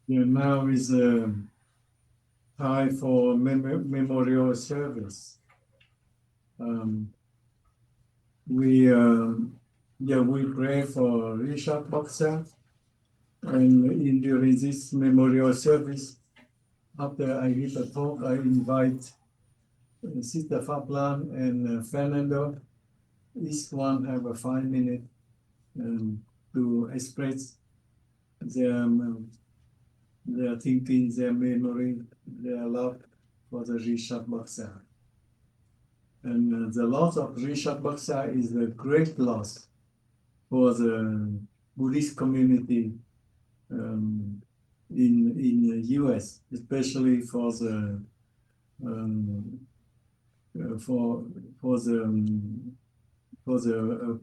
Now is time for memorial service. We pray for Richard Baksa, and during this memorial service, after I give a talk, I invite Sister Fablan and Fernando. Each one have a 5 minute to express their thinking, their memory, their love for the Richard Baksa. And the loss of Richard Baksa is a great loss for the Buddhist community in the U.S., especially for the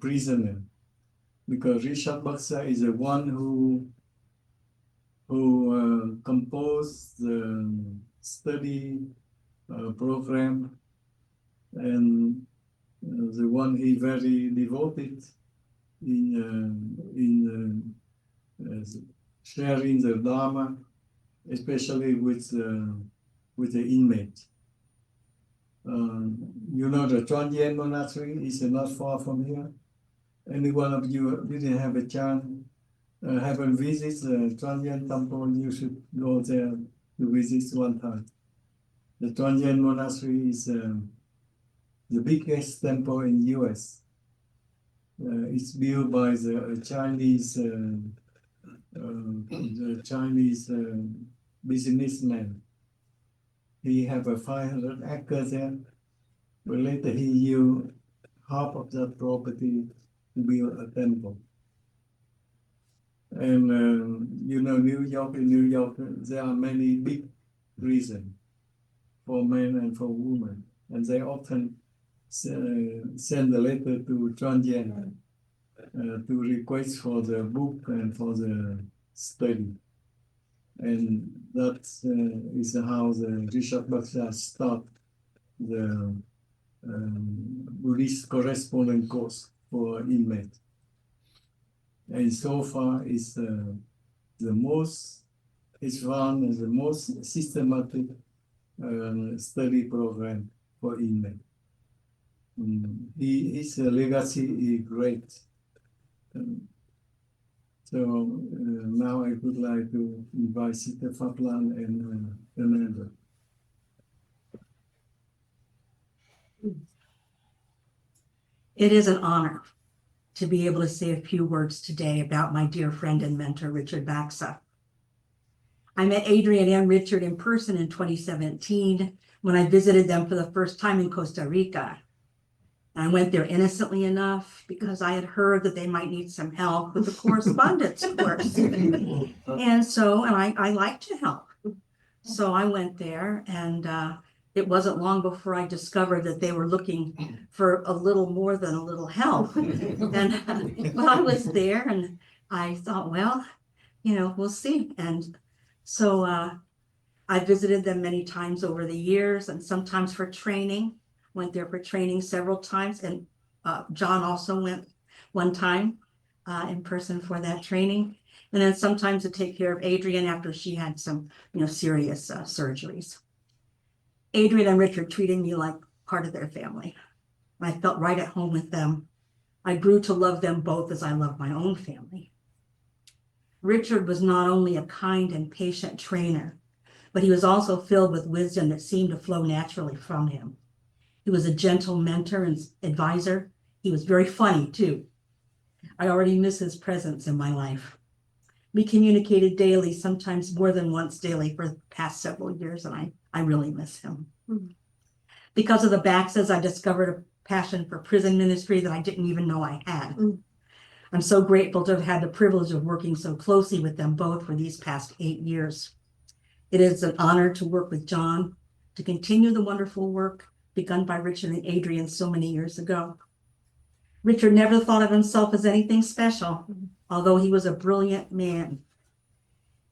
prisoner, because Richard Baksa is the one who composed the study program, and the one he very devoted in sharing the Dharma, especially with the inmate. The Chuan Monastery is not far from here. Any one of you didn't have a chance, haven't visited the Chuan Temple, you should go there to visit one time. The Chuan Monastery is the biggest temple in the U.S. It's built by the Chinese businessman. He have a 500 acres there, but later he used half of that property to build a temple. And New York, there are many big prisons for men and for women, and they often send a letter to Chuan to request for the book and for the study. And that is how the Richard Baksa started the Buddhist Correspondence Course for inmates. And so far it's found as the most systematic study program for inmates. His legacy is great. So now I would like to invite Sister Fablan and Fernando. It is an honor to be able to say a few words today about my dear friend and mentor, Richard Baksa. I met Adrienne and Richard in person in 2017 when I visited them for the first time in Costa Rica. I went there innocently enough because I had heard that they might need some help with the correspondence course. And I like to help. So I went there, and it wasn't long before I discovered that they were looking for a little more than a little help. And I was there, and I thought, well, we'll see. And so I visited them many times over the years, and sometimes for training. Went there for training several times, and John also went one time in person for that training, and then sometimes to take care of Adrienne after she had some, serious surgeries. Adrienne and Richard treated me like part of their family. I felt right at home with them. I grew to love them both as I love my own family. Richard was not only a kind and patient trainer, but he was also filled with wisdom that seemed to flow naturally from him. He was a gentle mentor and advisor. He was very funny, too. I already miss his presence in my life. We communicated daily, sometimes more than once daily for the past several years, and I really miss him. Because of the Baksas, I discovered a passion for prison ministry that I didn't even know I had. I'm so grateful to have had the privilege of working so closely with them both for these past 8 years. It is an honor to work with John, to continue the wonderful work begun by Richard and Adrienne so many years ago. Richard never thought of himself as anything special, although he was a brilliant man.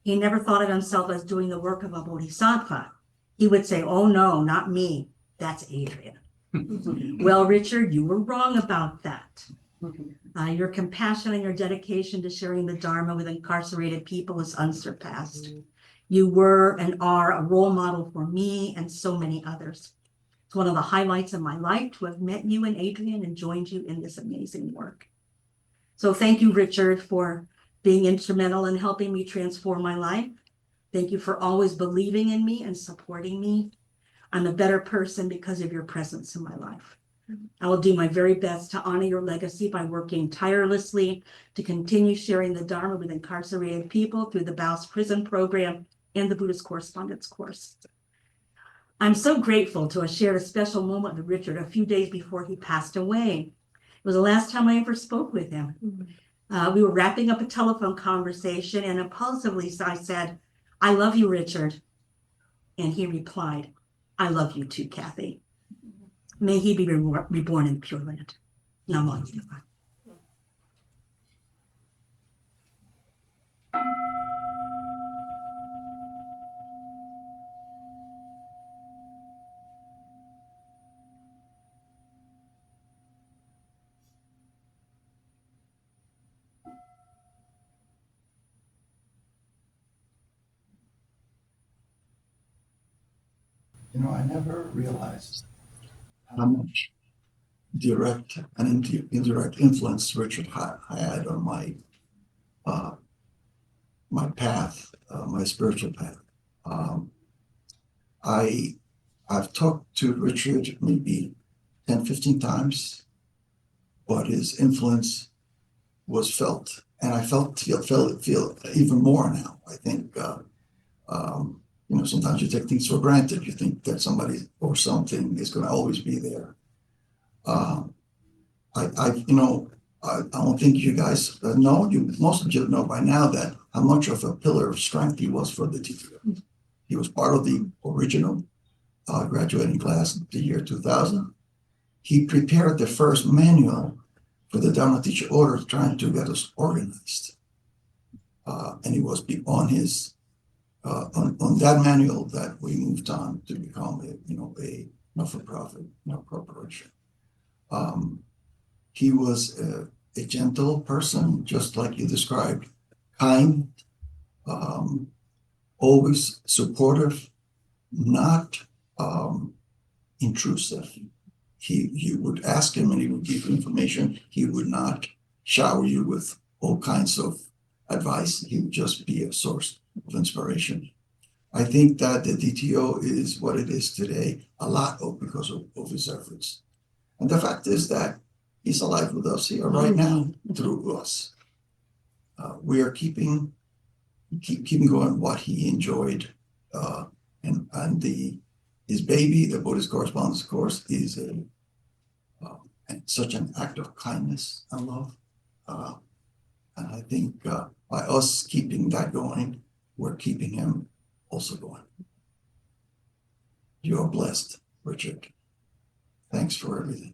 He never thought of himself as doing the work of a bodhisattva. He would say, "Oh no, not me, that's Adrienne." Well, Richard, you were wrong about that. Your compassion and your dedication to sharing the Dharma with incarcerated people is unsurpassed. You were and are a role model for me and so many others. It's one of the highlights of my life to have met you and Adrienne and joined you in this amazing work. So thank you, Richard, for being instrumental in helping me transform my life. Thank you for always believing in me and supporting me. I'm a better person because of your presence in my life. I will do my very best to honor your legacy by working tirelessly to continue sharing the Dharma with incarcerated people through the BAUS prison program and the Buddhist Correspondence Course. I'm so grateful to have shared a special moment with Richard a few days before he passed away. It was the last time I ever spoke with him. We were wrapping up a telephone conversation, and impulsively I said, "I love you, Richard." And he replied, "I love you too, Kathy." May he be reborn in Pure Land. Namo. You know, I never realized how much direct and indirect influence Richard had on my path, my spiritual path. I've talked to Richard maybe 10, 15 times, but his influence was felt, and I feel even more now. I think you know, sometimes you take things for granted. You think that somebody or something is going to always be there. You know, I don't think you guys know. Most of you know by now that how much of a pillar of strength he was for the DTO. He was part of the original graduating class of the year 2000. He prepared the first manual for the Dharma Teacher Order, trying to get us organized. And he was on his on that manual that we moved on to become a not-for-profit corporation. He was a gentle person, just like you described, kind, always supportive, not intrusive. You would ask him and he would give you information. He would not shower you with all kinds of advice. He would just be a source of inspiration. I think that the DTO is what it is today, a lot because of his efforts. And the fact is that he's alive with us here right now through us. We are keeping going what he enjoyed. And his baby, the Buddhist Correspondence Course, is such an act of kindness and love. And I think by us keeping that going, we're keeping him also going. You're blessed, Richard. Thanks for everything.